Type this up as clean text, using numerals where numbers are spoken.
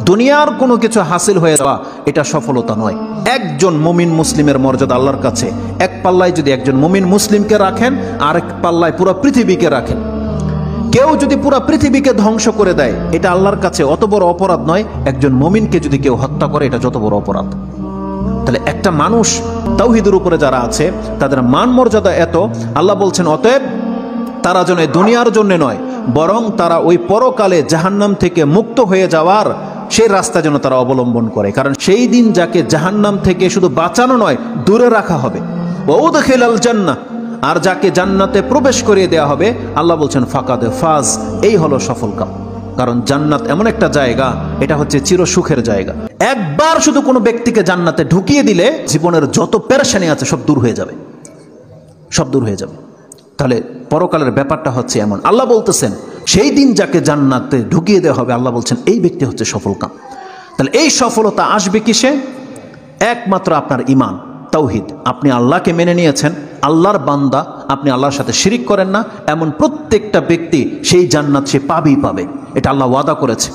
দুনিয়ার কোনো কিছু হাসিল হয়ে যাওয়া এটা সফলতা নয়। একজন মুমিন মুসলিমের মর্যাদা আল্লাহর কাছে, এক পাল্লায় যদি একজন মুমিন মুসলিমকে রাখেন, আরেক পাল্লায় পুরো পৃথিবীকে রাখেন। কেউ যদি পুরো পৃথিবীকে ধ্বংস করে দেয়, এটা আল্লাহর কাছে অত বড় অপরাধ নয়। একজন মুমিনকে যদি কেউ হত্যা করে, এটা যত বড় অপরাধ। তাহলে একটা মানুষ তাওহীদের উপরে যারা আছে, তাদের মান মর্যাদা এত, আল্লাহ বলছেন অতএব তারা যেন দুনিয়ার জন্য নয়, বরং তারা ওই পরকালে জাহান্নাম থেকে মুক্ত হয়ে যাওয়ার সেই রাস্তা যেন তারা অবলম্বন করে। কারণ সেই দিন যাকে জাহান্নাম থেকে শুধু বাঁচানো নয়, দূরে রাখা হবে। ওয়াউদখিলাল জান্নাহ, আর যাকে জান্নাতে প্রবেশ করিয়ে দেওয়া হবে, আল্লাহ বলছেন ফাকাদ ফাজ, এই হলো সফল কাম। কারণ জান্নাত এমন একটা জায়গা, এটা হচ্ছে চির সুখের জায়গা। একবার শুধু কোনো ব্যক্তিকে জান্নাতে ঢুকিয়ে দিলে জীবনের যত পেরেশানি আছে সব দূর হয়ে যাবে, সব দূর হয়ে যাবে। তাহলে পরকালের ব্যাপারটা হচ্ছে এমন। আল্লাহ বলতেছেন সেই দিন যাকে জান্নাতে ঢুকিয়ে দেওয়া হবে, আল্লাহ বলছেন এই ব্যক্তি হচ্ছে সফল কাম। তাহলে এই সফলতা আসবে কিসে? একমাত্র আপনার ঈমান, তাওহীদ। আপনি আল্লাহকে মেনে নিয়েছেন, আল্লাহর বান্দা, আপনি আল্লাহর সাথে শিরিক করেন না, এমন প্রত্যেকটা ব্যক্তি সেই জান্নাত সে পাবেই পাবে। এটা আল্লাহ ওয়াদা করেছে।